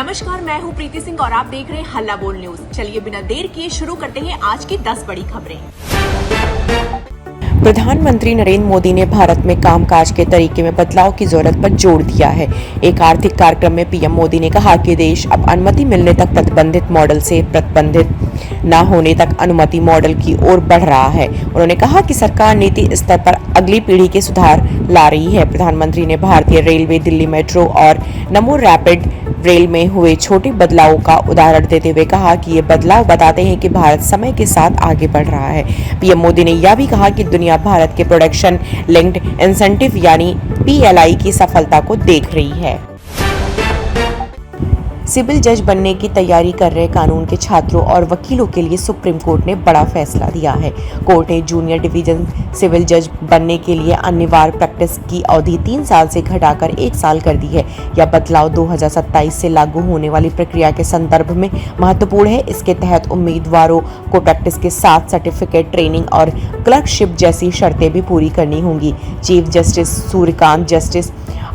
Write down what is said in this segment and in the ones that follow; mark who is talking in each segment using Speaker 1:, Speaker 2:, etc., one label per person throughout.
Speaker 1: नमस्कार, मैं हूं प्रीति सिंह और आप देख रहे हैं हल्ला बोल न्यूज। चलिए बिना देर किए शुरू करते हैं आज की 10 बड़ी खबरें।
Speaker 2: प्रधानमंत्री नरेंद्र मोदी ने भारत में कामकाज के तरीके में बदलाव की जरूरत पर जोर दिया है। एक आर्थिक कार्यक्रम में पीएम मोदी ने कहा कि देश अब अनुमति मिलने तक प्रतिबंधित मॉडल से प्रतिबंधित न होने तक अनुमति मॉडल की ओर बढ़ रहा है। उन्होंने कहा कि सरकार नीति स्तर पर अगली पीढ़ी के सुधार ला रही है। प्रधानमंत्री ने भारतीय रेलवे, दिल्ली मेट्रो और नमो रैपिड रेल में हुए छोटे बदलावों का उदाहरण देते हुए कहा कि ये बदलाव बताते हैं कि भारत समय के साथ आगे बढ़ रहा है। पीएम मोदी ने यह भी कहा कि दुनिया भारत के प्रोडक्शन लिंक्ड इंसेंटिव यानी पीएलआई की सफलता को देख रही है। सिविल जज बनने की तैयारी कर रहे कानून के छात्रों और वकीलों के लिए सुप्रीम कोर्ट ने बड़ा फैसला दिया है। कोर्ट ने जूनियर डिवीजन सिविल जज बनने के लिए अनिवार्य प्रैक्टिस की अवधि 3 साल से घटाकर 1 साल कर दी है। यह बदलाव 2027 से लागू होने वाली प्रक्रिया के संदर्भ में महत्वपूर्ण है। इसके तहत उम्मीदवारों को प्रैक्टिस के साथ सर्टिफिकेट, ट्रेनिंग और क्लर्कशिप जैसी शर्तें भी पूरी करनी होंगी। Chief justice Suryakant, justice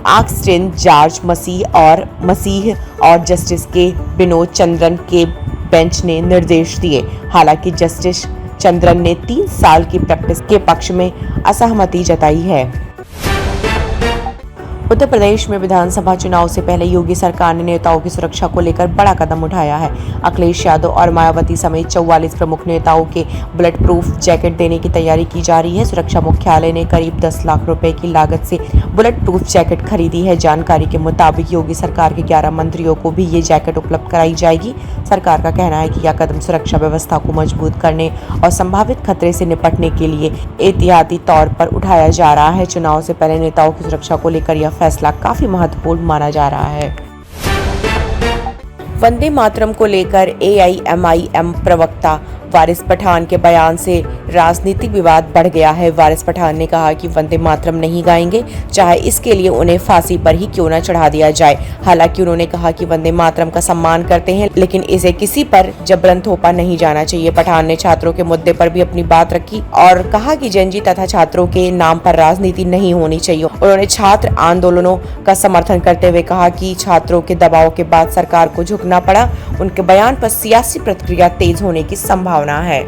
Speaker 2: Augustine George Masih और जस्टिस के विनोद चंद्रन के बेंच ने निर्देश दिए। हालांकि जस्टिस चंद्रन ने 3 साल की प्रैक्टिस के पक्ष में असहमति जताई है। उत्तर प्रदेश में विधानसभा चुनाव से पहले योगी सरकार ने नेताओं की सुरक्षा को लेकर बड़ा कदम उठाया है। अखिलेश यादव और मायावती समेत 44 प्रमुख नेताओं के बुलेट प्रूफ जैकेट देने की तैयारी की जा रही है। सुरक्षा मुख्यालय ने करीब 10 लाख रुपए की लागत से बुलेट प्रूफ जैकेट खरीदी है। जानकारी के मुताबिक योगी सरकार के 11 मंत्रियों को भी ये जैकेट उपलब्ध कराई जाएगी। सरकार का कहना है कि यह कदम सुरक्षा व्यवस्था को मजबूत करने और संभावित खतरे से निपटने के लिए एहतियाती तौर पर उठाया जा रहा है। चुनाव से पहले नेताओं की सुरक्षा को लेकर यह फैसला काफी महत्वपूर्ण माना जा रहा है। वंदे मातरम को लेकर एआईएमआईएम प्रवक्ता वारिस पठान के बयान से राजनीतिक विवाद बढ़ गया है। वारिस पठान ने कहा कि वंदे मातरम नहीं गाएंगे, चाहे इसके लिए उन्हें फांसी पर ही क्यों न चढ़ा दिया जाए। हालांकि उन्होंने कहा कि वंदे मातरम का सम्मान करते हैं, लेकिन इसे किसी पर जबरन थोपा नहीं जाना चाहिए। पठान ने छात्रों के मुद्दे पर भी अपनी बात रखी और कहा कि जेनजी तथा छात्रों के नाम पर राजनीति नहीं होनी चाहिए। उन्होंने छात्र आंदोलनों का समर्थन करते हुए कहा कि छात्रों के दबाव के बाद सरकार को झुकना पड़ा। उनके बयान पर सियासी प्रतिक्रिया तेज होने की संभावना है।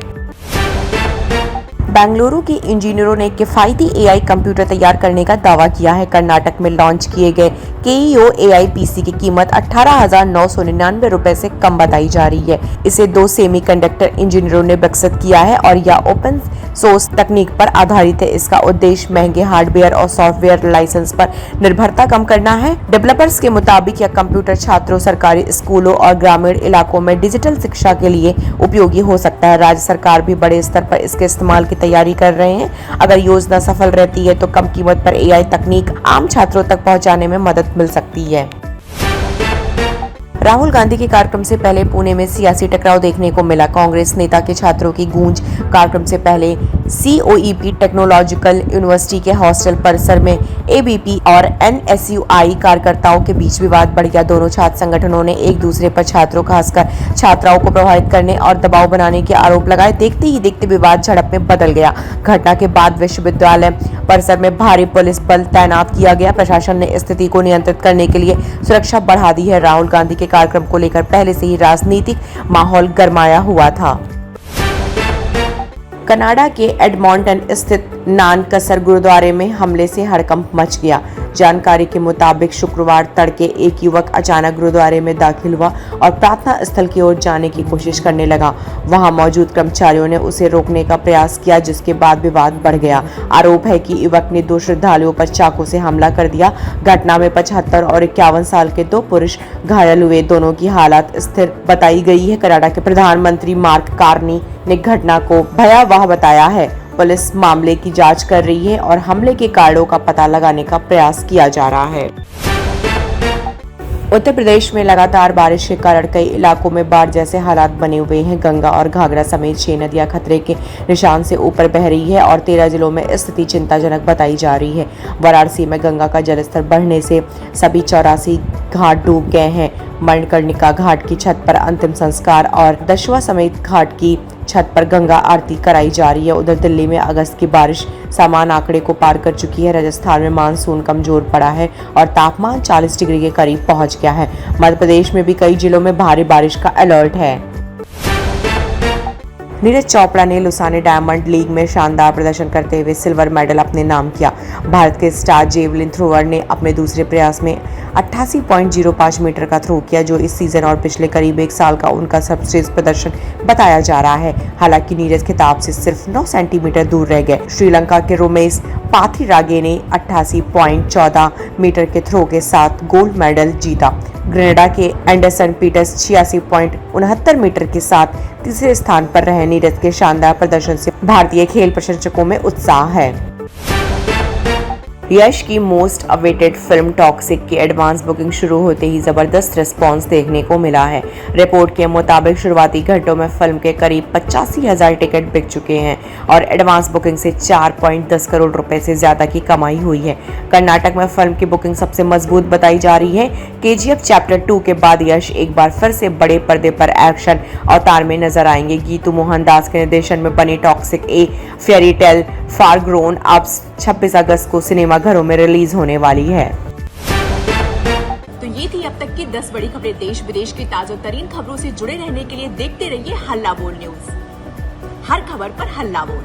Speaker 2: बेंगलुरु के इंजीनियरों ने किफायती एआई कंप्यूटर तैयार करने का दावा किया है। कर्नाटक में लॉन्च किए गए केईओ एआई पीसी की कीमत 18,999 रुपए से कम बताई जा रही है। इसे 2 सेमीकंडक्टर इंजीनियरों ने विकसित किया है और यह ओपन सोर्स तकनीक पर आधारित है। इसका उद्देश्य महंगे हार्डवेयर और सॉफ्टवेयर लाइसेंस पर निर्भरता कम करना है। डेवलपर्स के मुताबिक यह कंप्यूटर छात्रों, सरकारी स्कूलों और ग्रामीण इलाकों में डिजिटल शिक्षा के लिए उपयोगी हो सकता है। राज्य सरकार भी बड़े स्तर पर इसके इस्तेमाल की तैयारी कर रहे हैं। अगर योजना सफल रहती है तो कम कीमत पर एआई तकनीक आम छात्रों तक पहुंचाने में मदद मिल सकती है। राहुल गांधी के कार्यक्रम से पहले पुणे में सियासी टकराव देखने को मिला। कांग्रेस नेता के छात्रों की गूंज। कार्यक्रम से पहले सीओईपी टेक्नोलॉजिकल यूनिवर्सिटी के हॉस्टल परिसर में एबीपी और एनएसयूआई कार्यकर्ताओं के बीच विवाद बढ़ गया। दोनों छात्र संगठनों ने एक दूसरे पर छात्रों, खासकर छात्राओं को प्रभावित करने और दबाव बनाने के आरोप लगाए। देखते ही देखते विवाद झड़प में बदल गया। घटना के बाद विश्वविद्यालय परिसर में भारी पुलिस बल तैनात किया गया। प्रशासन ने स्थिति को नियंत्रित करने के लिए सुरक्षा बढ़ा दी है। राहुल गांधी के कार्यक्रम को लेकर पहले से ही राजनीतिक माहौल गरमाया हुआ था। कनाडा के एडमॉन्टन स्थित नानकसर गुरुद्वारे में हमले से हड़कंप मच गया। जानकारी के मुताबिक शुक्रवार तड़के एक युवक अचानक गुरुद्वारे में दाखिल हुआ और प्रार्थना स्थल की ओर जाने की कोशिश करने लगा। वहां मौजूद कर्मचारियों ने उसे रोकने का प्रयास किया, जिसके बाद विवाद बढ़ गया। आरोप है कि युवक ने 2 श्रद्धालुओं पर चाकू से हमला कर दिया। घटना में 75 और 51 साल के 2 पुरुष घायल हुए। दोनों की हालत स्थिर बताई गई है। कनाडा के प्रधानमंत्री मार्क कार्नी ने घटना को भयावह बताया है। पुलिस मामले की जांच कर रही है और हमले के कारणों का पता लगाने का प्रयास किया जा रहा है। उत्तर प्रदेश में लगातार बारिश के कारण कई इलाकों में बाढ़ जैसे हालात बने हुए हैं। गंगा और घाघरा समेत 6 नदियां खतरे के निशान से ऊपर बह रही है और 13 जिलों में स्थिति चिंताजनक बताई जा रही है। वाराणसी में गंगा का जलस्तर बढ़ने से सभी 84 घाट डूब गए हैं। मणिकर्णिका घाट की छत पर अंतिम संस्कार और दशवा समेत घाट की छत पर गंगा आरती कराई जा रही है। उधर दिल्ली में अगस्त की बारिश सामान्य आंकड़े को पार कर चुकी है। राजस्थान में मानसून कमजोर पड़ा है और तापमान 40 डिग्री के करीब पहुंच गया है। मध्य प्रदेश में भी कई जिलों में भारी बारिश का अलर्ट है। नीरज चोपड़ा ने लुसाने डायमंड लीग में शानदार प्रदर्शन करते हुए सिल्वर मेडल अपने नाम किया। भारत के स्टार जेवलिन थ्रोअर ने अपने दूसरे प्रयास में 88.05 मीटर का थ्रो किया, जो इस सीजन और पिछले करीब एक साल का उनका सर्वश्रेष्ठ प्रदर्शन बताया जा रहा है। हालांकि नीरज खिताब से सिर्फ 9 सेंटीमीटर दूर रह गए। श्रीलंका के रोमेश पाथिरागे ने 88.14 मीटर के थ्रो के साथ गोल्ड मेडल जीता। ग्रेनेडा के एंडरसन पीटर्स 86.69 मीटर के साथ तीसरे स्थान पर रहे। नीरज के शानदार प्रदर्शन से भारतीय खेल प्रशंसकों में उत्साह है। यश की मोस्ट अवेटेड फिल्म टॉक्सिक की एडवांस बुकिंग शुरू होते ही जबरदस्त रिस्पांस देखने को मिला है। रिपोर्ट के मुताबिक शुरुआती घंटों में फिल्म के करीब 85,000 टिकट बिक चुके हैं और एडवांस बुकिंग से 4.10 करोड़ रुपए से ज्यादा की कमाई हुई है। कर्नाटक में फिल्म की बुकिंग सबसे मजबूत बताई जा रही है। केजीएफ चैप्टर 2 के बाद यश एक बार फिर से बड़े पर्दे पर एक्शन अवतार में नजर आएंगे। गीतू मोहन दास के निर्देशन में बनी toxic a fairy tale for grown अब 26 अगस्त को सिनेमा घरों में रिलीज होने वाली है।
Speaker 1: तो ये थी अब तक की 10 बड़ी खबरें। देश विदेश की ताजा तरीन खबरों से जुड़े रहने के लिए देखते रहिए हल्ला बोल न्यूज। हर खबर पर हल्ला बोल।